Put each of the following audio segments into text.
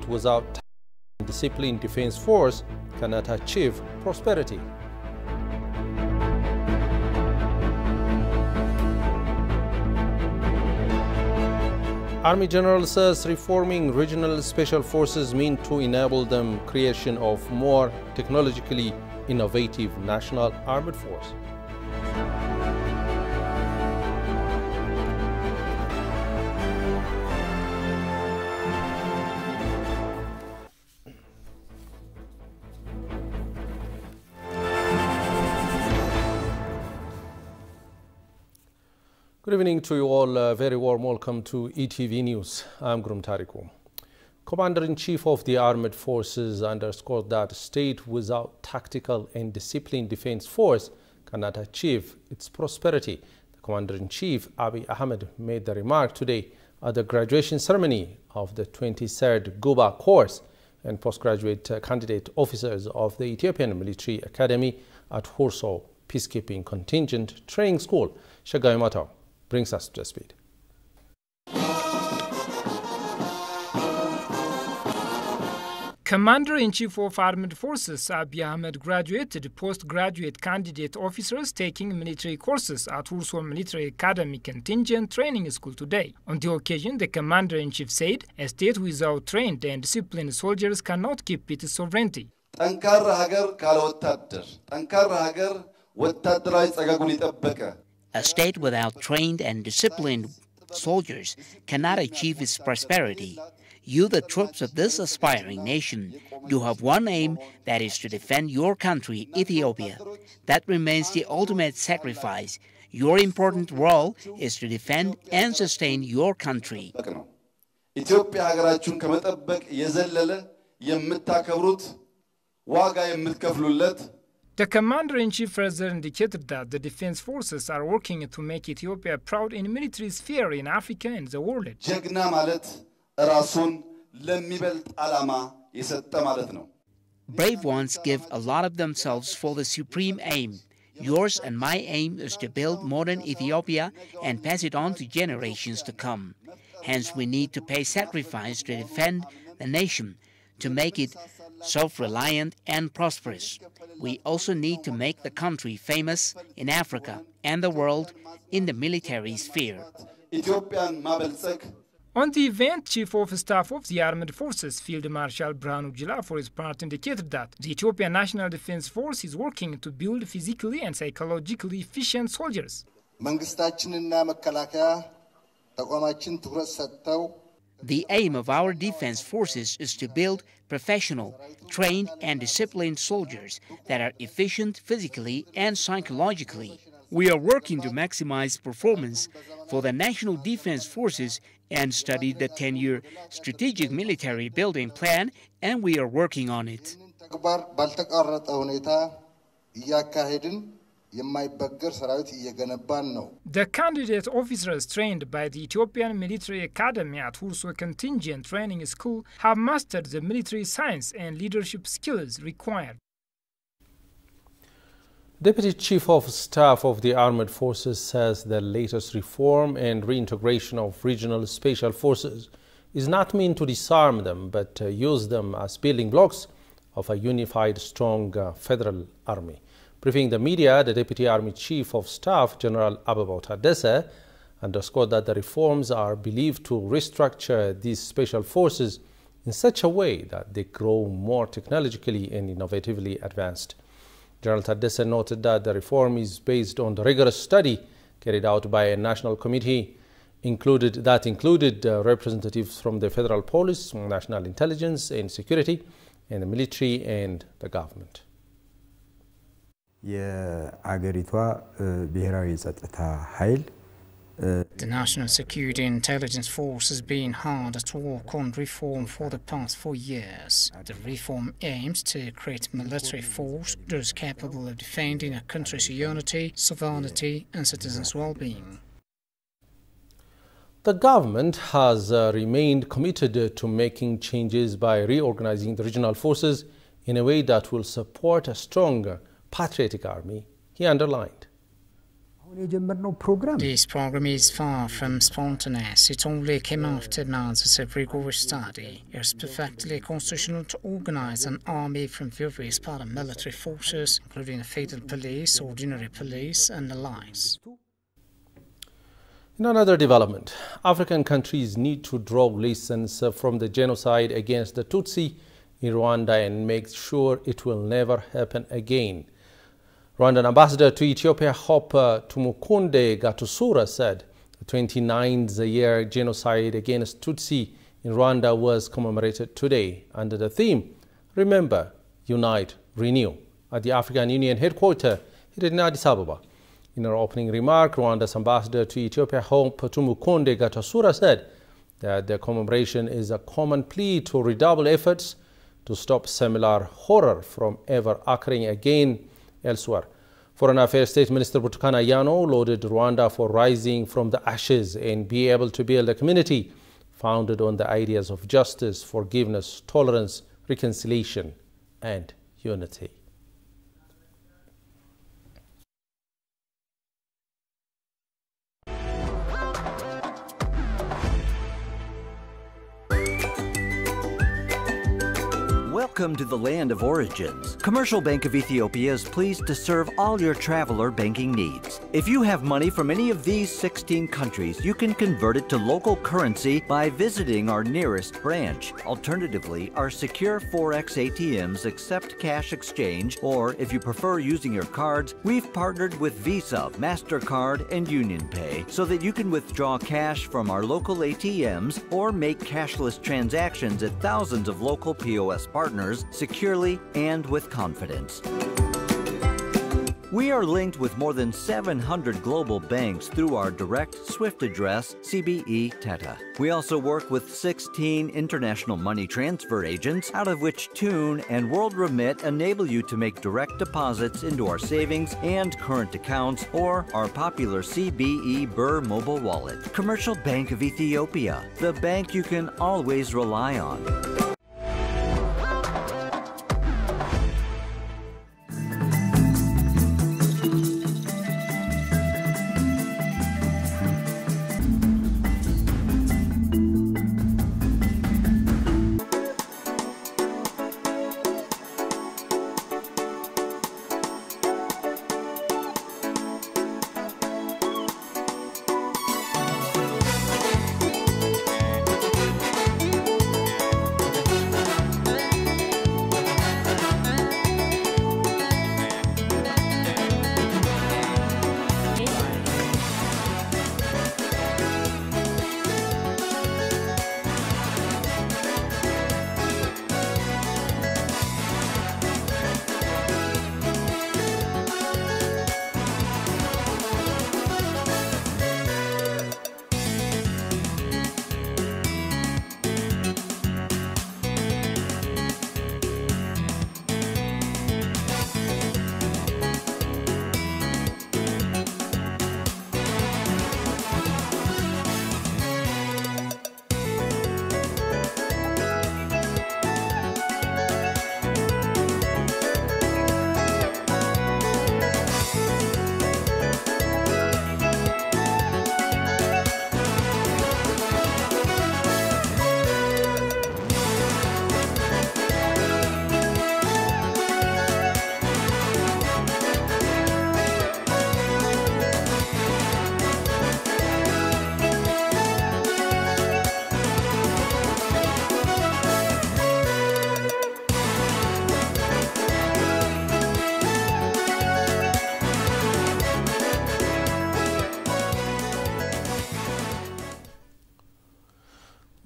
without disciplined defense force cannot achieve prosperity. Army General says reforming regional special forces mean to enable them creation of more technologically innovative national armed force. Good evening to you all. Very warm welcome to ETV News. I'm Gurum Tariku. Commander-in-Chief of the Armed Forces underscored that a state without tactical and disciplined defense force cannot achieve its prosperity. The Commander-in-Chief, Abiy Ahmed, made the remark today at the graduation ceremony of the 23rd Guba course and postgraduate candidate officers of the Ethiopian Military Academy at Hursoo Peacekeeping Contingent Training School. Shagai Matao brings us to speed. Commander-in-Chief of Armed Forces Abiy Ahmed graduated postgraduate candidate officers taking military courses at Hursoo Military Academy Contingent Training School today. On the occasion, the Commander-in-Chief said a state without trained and disciplined soldiers cannot keep its sovereignty. A state without trained and disciplined soldiers cannot achieve its prosperity. You, the troops of this aspiring nation, do have one aim, that is to defend your country, Ethiopia. That remains the ultimate sacrifice. Your important role is to defend and sustain your country. The Commander-in-Chief further indicated that the defense forces are working to make Ethiopia proud in military sphere in Africa and the world. Brave ones give a lot of themselves for the supreme aim. Yours and my aim is to build modern Ethiopia and pass it on to generations to come. Hence, we need to pay sacrifice to defend the nation, to make it self-reliant and prosperous. We also need to make the country famous in Africa and the world in the military sphere. On the event, Chief of Staff of the Armed Forces, Field Marshal Birhanu Jula, for his part, indicated that the Ethiopian National Defense Force is working to build physically and psychologically efficient soldiers. The aim of our defense forces is to build professional, trained and disciplined soldiers that are efficient physically and psychologically. We are working to maximize performance for the National Defense Forces and studied the 10-year strategic military building plan, and we are working on it. The candidate officers trained by the Ethiopian Military Academy at Hursoo Contingent Training School have mastered the military science and leadership skills required. Deputy Chief of Staff of the Armed Forces says the latest reform and reintegration of regional special forces is not meant to disarm them, but use them as building blocks of a unified, strong federal army. Briefing the media, the Deputy Army Chief of Staff, General Ababaw Taddese, underscored that the reforms are believed to restructure these special forces in such a way that they grow more technologically and innovatively advanced. General Taddese noted that the reform is based on the rigorous study carried out by a national committee that included representatives from the Federal Police, National Intelligence and Security, and the military and the government. The National Security and Intelligence Force has been hard at work on reform for the past 4 years. The reform aims to create a military force that is capable of defending a country's unity, sovereignty and citizens' well-being. The government has remained committed to making changes by reorganizing the regional forces in a way that will support a stronger, patriotic army, he underlined. This program is far from spontaneous. It only came after months of rigorous study. It's perfectly constitutional to organize an army from various paramilitary forces, including the federal police, ordinary police, and the likes. In another development, African countries need to draw lessons from the genocide against the Tutsi in Rwanda and make sure it will never happen again. Rwandan ambassador to Ethiopia, Hope Tumukunde Gatusura, said the 29th year genocide against Tutsi in Rwanda was commemorated today under the theme, Remember, Unite, Renew, at the African Union headquarters here in Addis Ababa. In her opening remark, Rwanda's ambassador to Ethiopia, Hope Tumukunde Gatusura, said that the commemoration is a common plea to redouble efforts to stop similar horror from ever occurring again elsewhere. Foreign Affairs State Minister Boutros Ayano lauded Rwanda for rising from the ashes and be able to build a community founded on the ideas of justice, forgiveness, tolerance, reconciliation, and unity. Welcome to the land of origins. Commercial Bank of Ethiopia is pleased to serve all your traveler banking needs. If you have money from any of these 16 countries, you can convert it to local currency by visiting our nearest branch. Alternatively, our secure Forex ATMs accept cash exchange, or if you prefer using your cards, we've partnered with Visa, MasterCard, and UnionPay so that you can withdraw cash from our local ATMs or make cashless transactions at thousands of local POS partners securely and with confidence. We are linked with more than 700 global banks through our direct SWIFT address, CBE Teta. We also work with 16 international money transfer agents, out of which Tune and World Remit enable you to make direct deposits into our savings and current accounts or our popular CBE Burr mobile wallet. Commercial Bank of Ethiopia, the bank you can always rely on.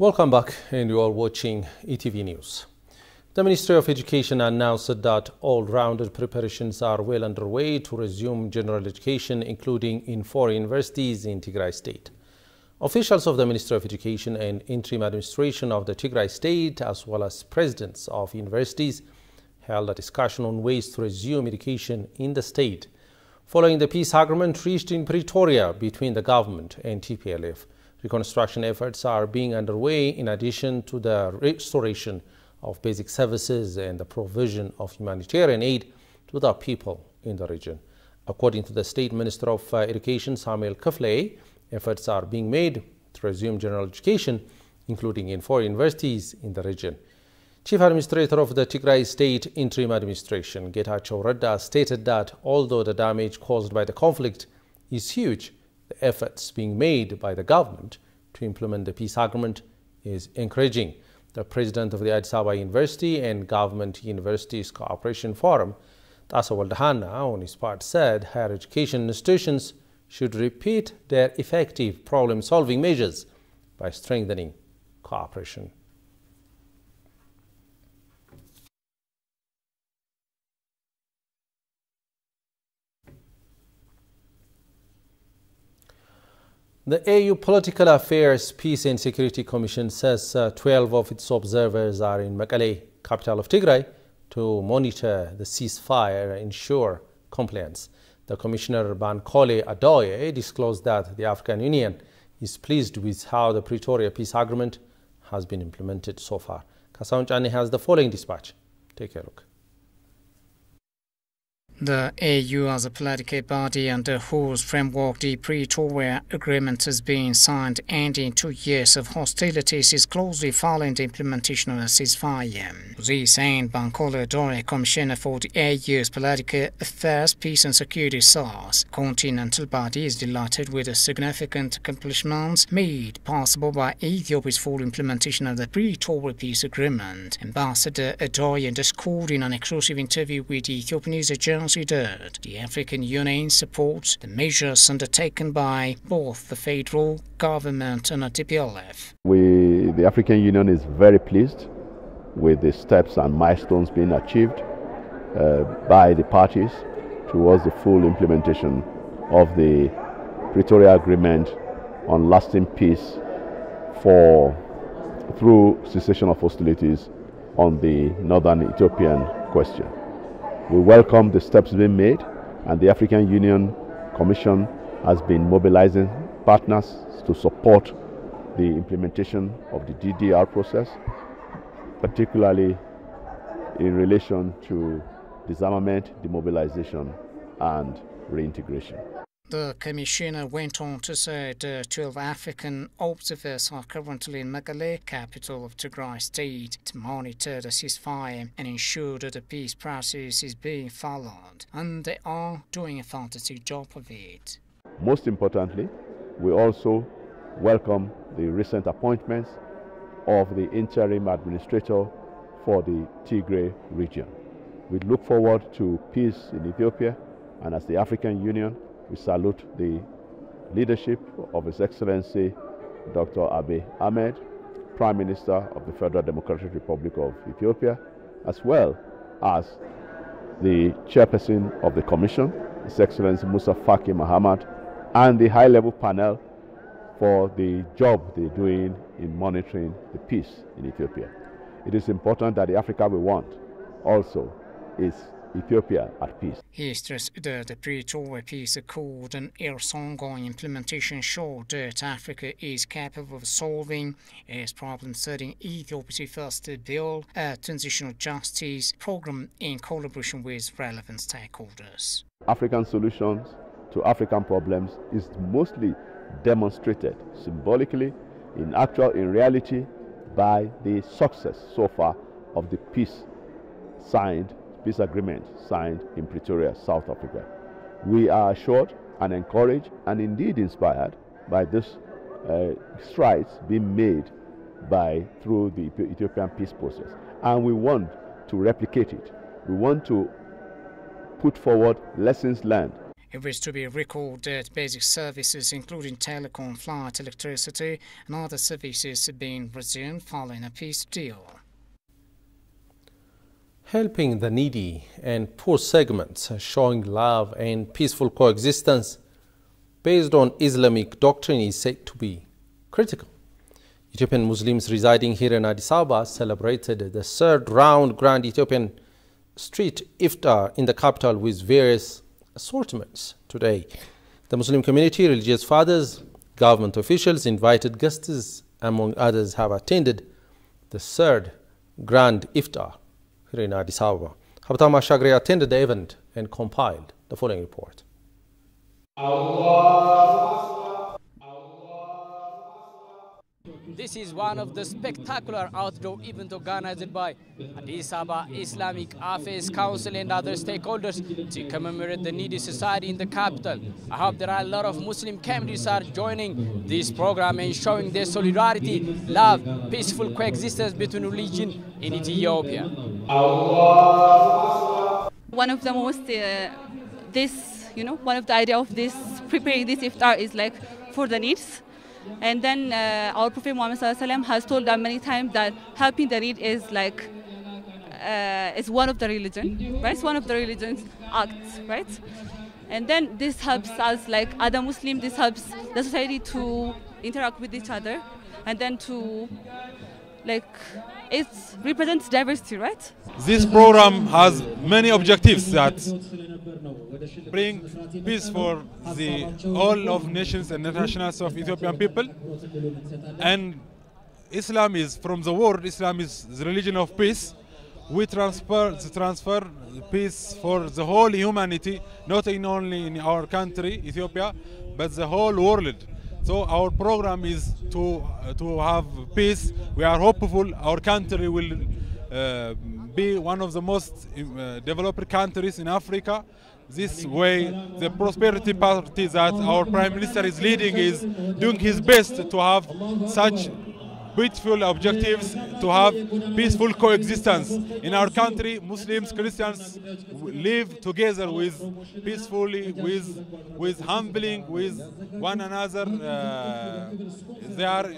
Welcome back, and you are watching ETV News. The Ministry of Education announced that all-rounded preparations are well underway to resume general education, including in 4 universities in Tigray State. Officials of the Ministry of Education and interim administration of the Tigray State, as well as presidents of universities, held a discussion on ways to resume education in the state, following the peace agreement reached in Pretoria between the government and TPLF. Reconstruction efforts are being underway in addition to the restoration of basic services and the provision of humanitarian aid to the people in the region. According to the State Minister of Education, Samuel Kafley, efforts are being made to resume general education, including in 4 universities in the region. Chief Administrator of the Tigray State Interim Administration, Getachew Radda, stated that although the damage caused by the conflict is huge, the efforts being made by the government to implement the peace agreement is encouraging. The president of the Addis Ababa University and Government Universities Cooperation Forum, Tasa Waldahana, on his part said higher education institutions should repeat their effective problem-solving measures by strengthening cooperation. The AU Political Affairs, Peace and Security Commission says 12 of its observers are in Mekelle, capital of Tigray, to monitor the ceasefire and ensure compliance. The Commissioner Bankole Adoye disclosed that the African Union is pleased with how the Pretoria Peace Agreement has been implemented so far. Kasaun Chani has the following dispatch. Take a look. The AU as a political body under whose framework the Pretoria Agreement has been signed, ending 2 years of hostilities, is closely following the implementation of the ceasefire. This and Bankole Adoye, Commissioner for the AU's Political Affairs, Peace and Security SARS continental body, is delighted with the significant accomplishments made possible by Ethiopia's full implementation of the Pretoria Peace Agreement. Ambassador Adoye underscored in an exclusive interview with the Ethiopian News Agency that the African Union supports the measures undertaken by both the federal government and the TPLF. The African Union is very pleased with the steps and milestones being achieved by the parties towards the full implementation of the Pretoria Agreement on lasting peace through cessation of hostilities on the northern Ethiopian question. We welcome the steps being made, and the African Union Commission has been mobilizing partners to support the implementation of the DDR process, particularly in relation to disarmament, demobilization, and reintegration. The Commissioner went on to say that 12 African observers are currently in Mekelle, capital of Tigray State, to monitor the ceasefire and ensure that the peace process is being followed, and they are doing a fantastic job of it. Most importantly, we also welcome the recent appointments of the interim administrator for the Tigray region. We look forward to peace in Ethiopia, and as the African Union, we salute the leadership of His Excellency Dr. Abiy Ahmed, Prime Minister of the Federal Democratic Republic of Ethiopia, as well as the Chairperson of the Commission, His Excellency Musa Faki Mahamat, and the high-level panel for the job they're doing in monitoring the peace in Ethiopia. It is important that the Africa we want also is Ethiopia at peace. He stressed that the Pretoria Peace Accord and its ongoing implementation show that Africa is capable of solving its problems, setting Ethiopia's efforts to build a transitional justice program in collaboration with relevant stakeholders. African solutions to African problems is mostly demonstrated symbolically, in reality, by the success so far of the peace agreement signed in Pretoria, South Africa. We are assured and encouraged and indeed inspired by this strides being made through the Ethiopian peace process, and we want to replicate it. We want to put forward lessons learned. It was to be recalled that basic services, including telecom, flight, electricity, and other services have been resumed following a peace deal. Helping the needy and poor segments, showing love and peaceful coexistence based on Islamic doctrine is said to be critical. Ethiopian Muslims residing here in Addis Ababa celebrated the third round Grand Ethiopian Street Iftar in the capital with various assortments today. The Muslim community, religious fathers, government officials, invited guests, among others, have attended the third Grand Iftar here in Addis Ababa. Habitam Ashagri attended the event and compiled the following report. This is one of the spectacular outdoor events organized by Addis Ababa Islamic Affairs Council and other stakeholders to commemorate the needy society in the capital. I hope there are a lot of Muslim communities are joining this program and showing their solidarity, love, peaceful coexistence between religion in Ethiopia. One of the most, one of the idea of this, preparing this iftar is like for the needs. And then our Prophet Muhammad ﷺ has told us many times that helping the need is like is one of the religion, right? It's one of the religion's acts, right? And then this helps us, like other Muslims, this helps the society to interact with each other, and then to it represents diversity, right? This program has many objectives that bring peace for all of nations and nationals of Ethiopian people. And Islam is, from the world, Islam is the religion of peace. We transfer peace for the whole humanity, not only in our country, Ethiopia, but the whole world. So our program is to have peace. We are hopeful our country will be one of the most developed countries in Africa. This way, the Prosperity Party that our Prime Minister is leading is doing his best to have such beautiful objectives, to have peaceful coexistence. In our country, Muslims, Christians live together peacefully, with humbling, with one another. They are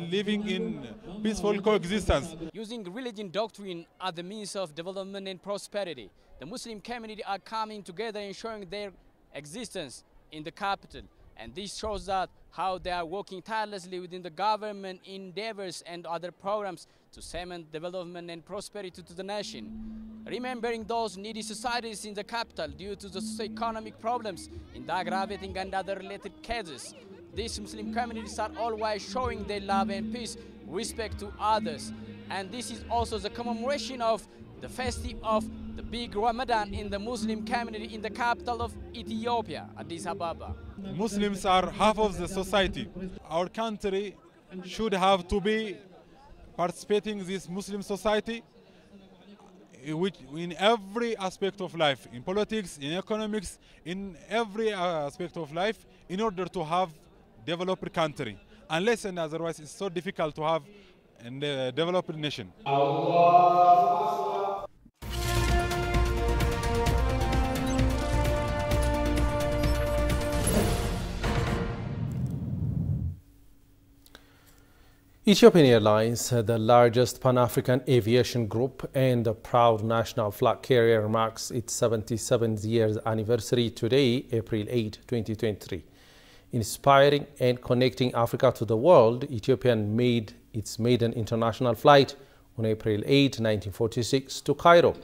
living in peaceful coexistence. Using religion doctrine as the means of development and prosperity, the Muslim community are coming together and showing their existence in the capital. And this shows that how they are working tirelessly within the government endeavors and other programs to cement development and prosperity to the nation. Remembering those needy societies in the capital due to the socio-economic problems in the aggravating and other related cases. These Muslim communities are always showing their love and peace, respect to others. And this is also the commemoration of the festive of the big Ramadan in the Muslim community in the capital of Ethiopia, Addis Ababa. Muslims are half of the society. Our country should have to be participating in this Muslim society in every aspect of life, in politics, in economics, in every aspect of life, in order to have developed country. Unless and otherwise, it's so difficult to have a developed nation. Ethiopian Airlines, the largest Pan-African aviation group and the proud national flag carrier, marks its 77th year anniversary today, April 8, 2023. Inspiring and connecting Africa to the world, Ethiopian made its maiden international flight on April 8, 1946 to Cairo.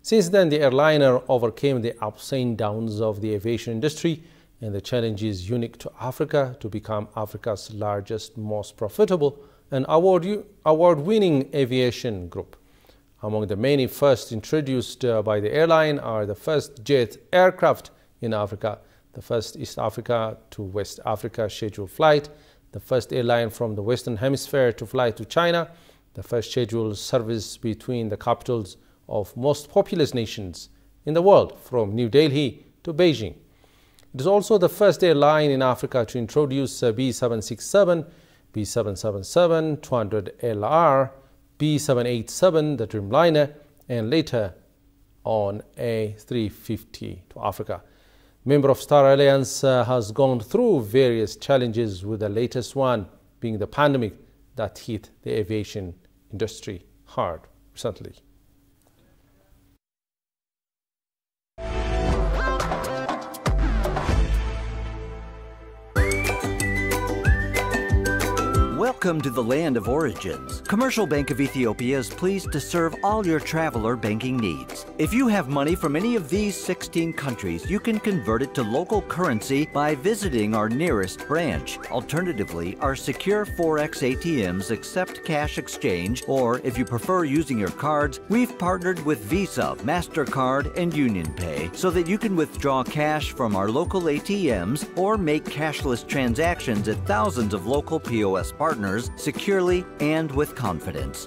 Since then, the airliner overcame the ups and downs of the aviation industry and the challenges unique to Africa to become Africa's largest, most profitable and award-winning aviation group. Among the many first introduced by the airline are the first jet aircraft in Africa, the first East Africa to West Africa scheduled flight, the first airline from the Western Hemisphere to fly to China, the first scheduled service between the capitals of most populous nations in the world from New Delhi to Beijing. It is also the first airline in Africa to introduce B767, B777, 200LR, B787, the Dreamliner, and later on A350 to Africa. Member of Star Alliance has gone through various challenges, with the latest one being the pandemic that hit the aviation industry hard recently. Welcome Welcome to the land of origins. Commercial Bank of Ethiopia is pleased to serve all your traveler banking needs. If you have money from any of these 16 countries, you can convert it to local currency by visiting our nearest branch. Alternatively, our secure Forex ATMs accept cash exchange, or if you prefer using your cards, we've partnered with Visa, MasterCard, and UnionPay so that you can withdraw cash from our local ATMs or make cashless transactions at thousands of local POS partners securely and with confidence.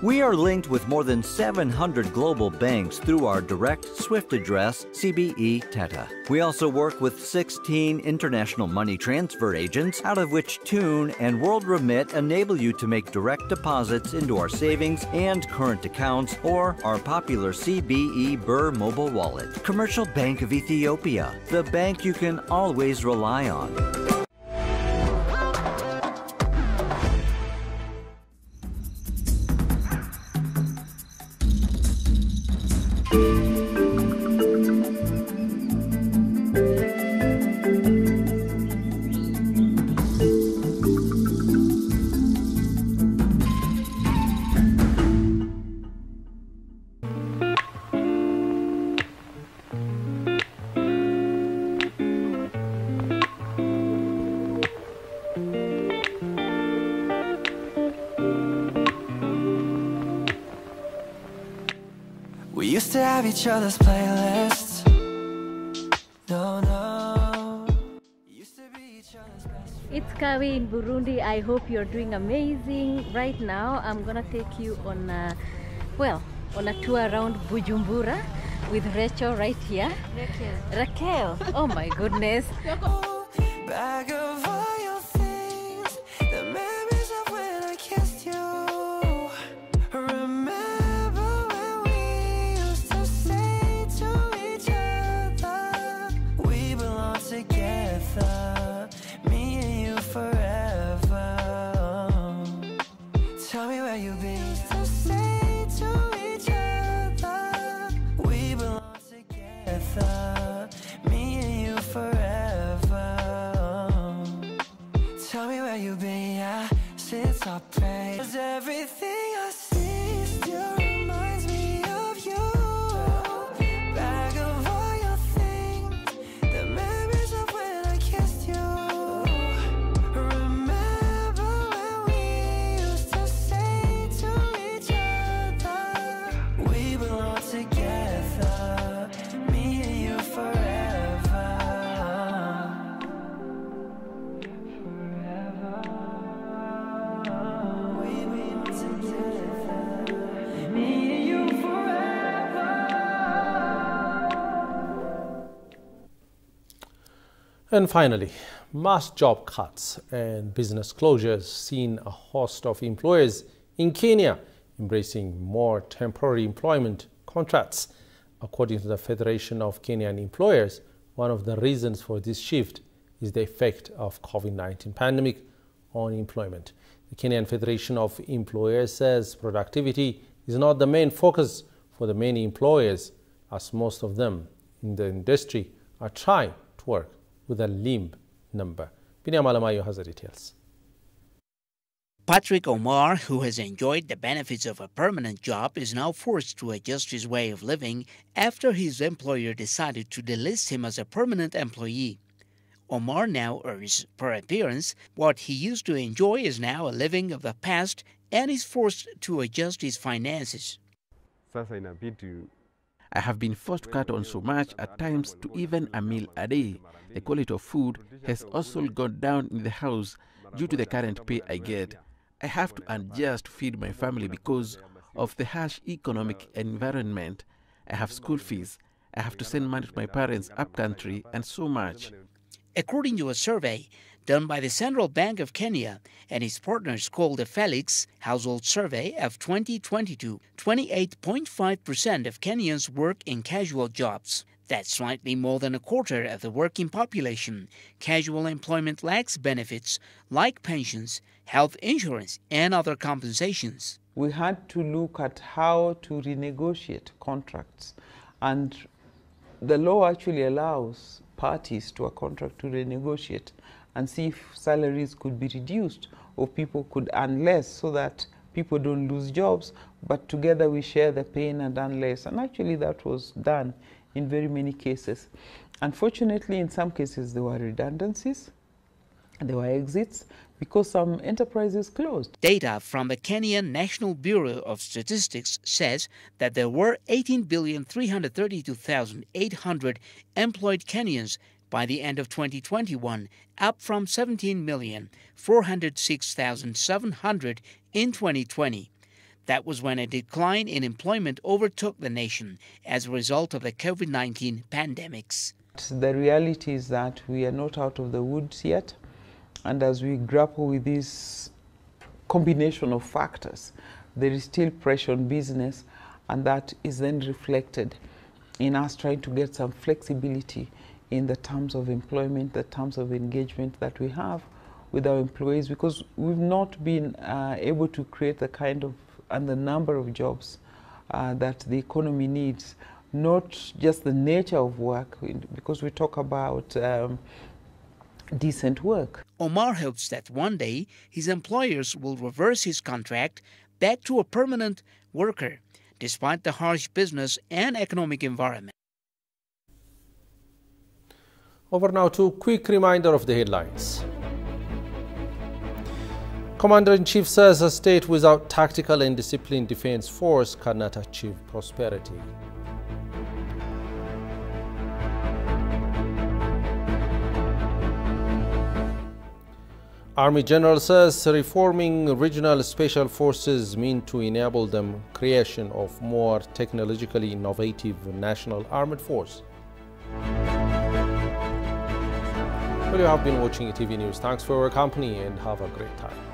We are linked with more than 700 global banks through our direct SWIFT address, CBE Teta. We also work with 16 international money transfer agents, out of which Tune and World Remit enable you to make direct deposits into our savings and current accounts or our popular CBE Burr mobile wallet. Commercial Bank of Ethiopia, the bank you can always rely on. We used to have each other's playlists. No. Used to be each other's best friends. It's Kawi in Burundi. I hope you're doing amazing. Right now, I'm gonna take you on a tour around Bujumbura with Rachel right here. Raquel. Oh my goodness. Bag of all your things, the memories of when I kissed you. Remember when we used to say to each other, we belong together, me and you forever. Tell me where you be. Used to say to each other, we belong together, me and you forever. Tell me where you been, yeah, since I prayed. 'Cause everything I see still reminds me of you. Bag of all your things, the memories of when I kissed you. Remember when we used to say to each other, we belong together, me and you forever. And finally, mass job cuts and business closures seen a host of employers in Kenya embracing more temporary employment contracts. According to the Federation of Kenyan Employers, one of the reasons for this shift is the effect of COVID-19 pandemic on employment. The Kenyan Federation of Employers says productivity is not the main focus for the many employers, as most of them in the industry are trying to work with a limb number. Binyam Alamayo has the details. Patrick Omar, who has enjoyed the benefits of a permanent job, is now forced to adjust his way of living after his employer decided to delist him as a permanent employee. Omar now earns per appearance. What he used to enjoy is now a living of the past and is forced to adjust his finances. I have been forced to cut on so much at times to even a meal a day. The quality of food has also gone down in the house due to the current pay I get. I have to adjust to feed my family because of the harsh economic environment. I have school fees. I have to send money to my parents up country and so much. According to a survey done by the Central Bank of Kenya and its partners called the Felix Household Survey of 2022, 28.5% of Kenyans work in casual jobs. That's slightly more than a quarter of the working population. Casual employment lacks benefits like pensions, health insurance, and other compensations. We had to look at how to renegotiate contracts, and the law actually allows parties to a contract to renegotiate and see if salaries could be reduced or people could earn less so that people don't lose jobs, but together we share the pain and earn less. And actually that was done in very many cases. Unfortunately, in some cases there were redundancies, there were exits, because some enterprises closed. Data from the Kenyan National Bureau of Statistics says that there were 18,332,800 employed Kenyans by the end of 2021, up from 17,406,700 in 2020. That was when a decline in employment overtook the nation as a result of the COVID-19 pandemics. The reality is that we are not out of the woods yet. And as we grapple with this combination of factors, there is still pressure on business, and that is then reflected in us trying to get some flexibility in the terms of employment, the terms of engagement that we have with our employees, because we've not been able to create the kind of and the number of jobs that the economy needs, not just the nature of work, because we talk about decent work. Omar hopes that one day his employers will reverse his contract back to a permanent worker, despite the harsh business and economic environment. Over now to a quick reminder of the headlines. Commander-in-Chief says a state without tactical and disciplined defense force cannot achieve prosperity. Army General says reforming regional special forces mean to enable them creation of more technologically innovative national armed force. Well, you have been watching ETV News. Thanks for your company and have a great time.